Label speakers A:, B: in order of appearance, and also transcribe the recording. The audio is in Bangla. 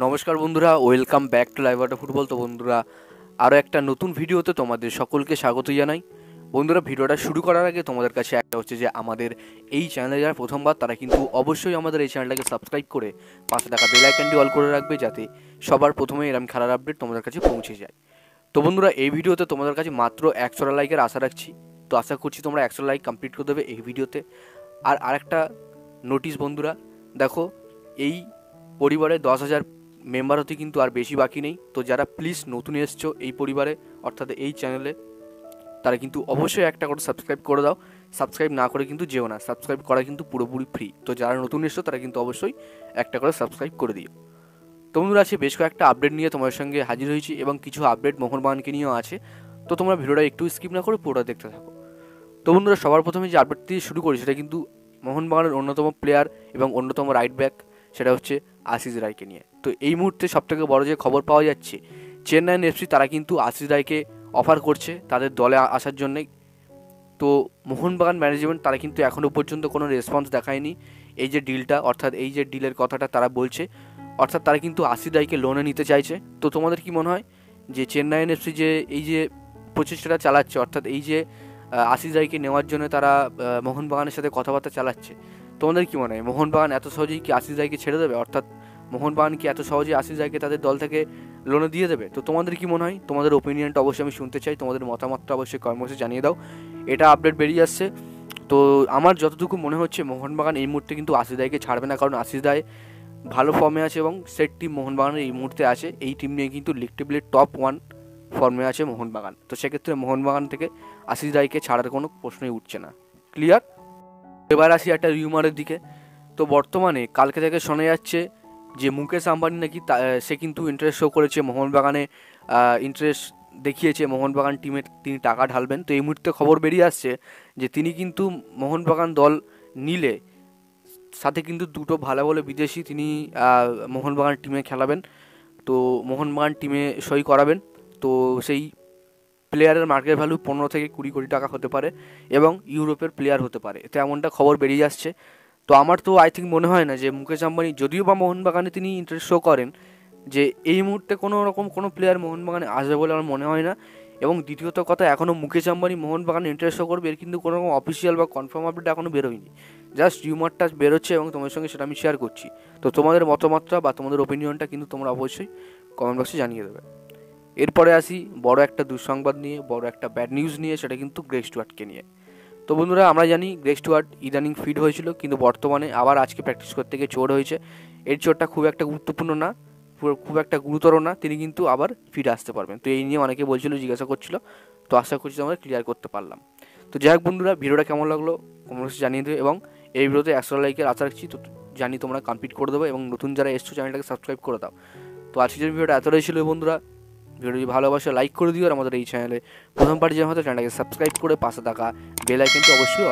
A: নমস্কার বন্ধুরা, ওয়েলকাম ব্যাক টু লাইভ আড্ডা ফুটবল। তো বন্ধুরা, আরও একটা নতুন ভিডিওতে তোমাদের সকলকে স্বাগত জানাই। বন্ধুরা, ভিডিওটা শুরু করার আগে তোমাদের কাছে একটা হচ্ছে যে আমাদের এই চ্যানেলে যারা প্রথমবার তারা কিন্তু অবশ্যই আমাদের এই চ্যানেলটাকে সাবস্ক্রাইব করে পাশে থাকা বেল আইকনটি অল করে রাখবে, যাতে সবার প্রথমে এরকম খেলার আপডেট তোমাদের কাছে পৌঁছে যায়। তো বন্ধুরা, এই ভিডিওতে তোমাদের কাছে মাত্র 100 লাইকের আশা রাখছি। তো আশা করছি তোমরা 100 লাইক কমপ্লিট করে দেবে এই ভিডিওতে। আর আরেকটা নোটিশ বন্ধুরা, দেখো, এই পরিবারে 10,000 মেম্বার হতে কিন্তু আর বেশি বাকি নেই। তো যারা প্লিজ নতুন এসছো এই পরিবারে অর্থাৎ এই চ্যানেলে, তারা কিন্তু অবশ্যই একটা করে সাবস্ক্রাইব করে দাও। সাবস্ক্রাইব না করে কিন্তু যেও না, সাবস্ক্রাইব করা কিন্তু পুরোপুরি ফ্রি। তো যারা নতুন এসছো তারা কিন্তু অবশ্যই একটা করে সাবস্ক্রাইব করে দিও। তো বন্ধুরা, আছে বেশ কয়েকটা আপডেট নিয়ে তোমার সঙ্গে হাজির হয়েছি এবং কিছু আপডেট মোহনবাগানকে নিয়েও আছে। তো তোমরা ভিডিওটা একটু স্কিপ না করে পুরোটা দেখতে থাকো। তো বন্ধুরা, সবার প্রথমে যে আপডেট দিয়ে শুরু করি সেটা কিন্তু মোহনবাগানের অন্যতম প্লেয়ার এবং অন্যতম রাইট ব্যাক, সেটা হচ্ছে আশিস রায়কে নিয়ে। তো এই মুহূর্তে সবথেকে বড় যে খবর পাওয়া যাচ্ছে, চেন্নাইন এফসি তারা কিন্তু আশিস রায়কে অফার করছে তাদের দলে আসার জন্যে। তো মোহনবাগান ম্যানেজমেন্ট তারা কিন্তু এখনও পর্যন্ত কোনো রেসপন্স দেখায়নি এই যে ডিলটা, অর্থাৎ এই যে ডিলের কথাটা তারা বলছে, অর্থাৎ তারা কিন্তু আশিস রায়কে লোনে নিতে চাইছে। তো তোমাদের কি মনে হয় যে চেন্নাইন এফসি যে এই যে প্রচেষ্টাটা চালাচ্ছে, অর্থাৎ এই যে আশিস রায়কে নেওয়ার জন্য তারা মোহনবাগানের সাথে কথাবার্তা চালাচ্ছে, তোমাদের কি মনে হয় মোহনবাগান এত সহজেই কি আশিস রায়কে ছেড়ে দেবে? অর্থাৎ মোহনবাগান কি এত সহজেই আশিস রায়কে তাদের দল থেকে লোনে দিয়ে দেবে? তো তোমাদের কি মনে হয়? তোমাদের ওপিনিয়নটা অবশ্যই আমি শুনতে চাই, তোমাদের মতামতটা অবশ্যই কমেন্ট বক্সে জানিয়ে দাও। এটা আপডেট বেরিয়ে আসছে। তো আমার যতটুকু মনে হচ্ছে মোহনবাগান এই মুহূর্তে কিন্তু আশিস রায়কে ছাড়বে না, কারণ আশিস রায় ভালো ফর্মে আছে এবং সেট টিম মোহনবাগানের এই মুহূর্তে আছে। এই টিম নিয়ে কিন্তু লিগ টেবিলের টপ 1 ফর্মে আছে মোহনবাগান। তো সেক্ষেত্রে মোহনবাগান থেকে আশিস রায়কে ছাড়ার কোনো প্রশ্নই উঠছে না। ক্লিয়ার? এবার আসি একটা রিউমারের দিকে। তো বর্তমানে কালকে থেকে শোনা যাচ্ছে যে মুকেশ আম্বানি নাকি সে কিন্তু ইন্টারেস্ট শো করেছে মোহনবাগানে, ইন্টারেস্ট দেখিয়েছে মোহনবাগান টিমে তিনি টাকা ঢালবেন। তো এই মুহূর্তে খবর বেরিয়ে আসছে যে তিনি কিন্তু মোহনবাগান দল নিলে সাথে কিন্তু দুটো ভালো ভালো বিদেশি তিনি মোহনবাগান টিমে খেলাবেন। তো মোহনবাগান টিমে সই করাবেন। তো সেই প্লেয়ারের মার্কেট ভ্যালু 15 থেকে 20 কোটি টাকা হতে পারে এবং ইউরোপের প্লেয়ার হতে পারে। তো এমনটা খবর বেরিয়ে আসছে। তো আমার তো আই থিঙ্ক মনে হয় না যে মুকেশ আম্বানি, যদিও বা মোহনবাগানে তিনি ইন্টারেস্ট শো করেন, যে এই মুহূর্তে কোনো রকম কোনো প্লেয়ার মোহনবাগানে আসবে বলে আমার মনে হয় না। এবং দ্বিতীয়ত কথা, এখনও মুকেশ আম্বানি মোহনবাগানে ইন্টারেস্ট শো করবে এর কিন্তু কোনো রকম অফিসিয়াল বা কনফার্ম আপডেট এখনও বেরোয়নি। জাস্ট রিউমারটা বেরোচ্ছে এবং তোমাদের সঙ্গে সেটা আমি শেয়ার করছি। তো তোমাদের মতামতটা বা তোমাদের ওপিনিয়নটা কিন্তু তোমরা অবশ্যই কমেন্ট বক্সে জানিয়ে দেবে। এরপরে আসি বড় একটা দুঃসংবাদ নিয়ে, বড় একটা ব্যাড নিউজ নিয়ে, সেটা কিন্তু গ্রেগ স্টুয়ার্টকে নিয়ে। তো বন্ধুরা, আমরা জানি গ্রেগ স্টুয়ার্ট ইদানিং ফিট হয়েছিল, কিন্তু বর্তমানে আবার আজকে প্র্যাকটিস করতে গিয়ে চোট হয়েছে। এই চোটটা খুব একটা গুরুত্বপূর্ণ না, খুব একটা গুরুতর না, তিনি কিন্তু আবার ফিরে আসতে পারবেন। তো এই নিয়ে অনেকে বলছিল, জিজ্ঞাসা করছিল। তো আশা করছি আমরা ক্লিয়ার করতে পারলাম। তো যাই হোক বন্ধুরা, ভিডিওটা কেমন লাগলো কমেন্ট জানিয়ে দেবে এবং এই ভিডিওতে 100 লাইকের আশা রাখছি। তো জানি তোমরা কমপ্লিট করে দেবো এবং নতুন যারা এসছো চ্যানেলটাকে সাবস্ক্রাইব করে দাও। তো আজকের ভিডিওটা এতটাই ছিল বন্ধুরা। ভিডিওটি ভালোবাসা লাইক করে দিও আর আমাদের এই চ্যানেলে প্রথমবার যে হয়তো চ্যানেলটাকে সাবস্ক্রাইব করে পাশে থাকা বেল আইকনটি অবশ্যই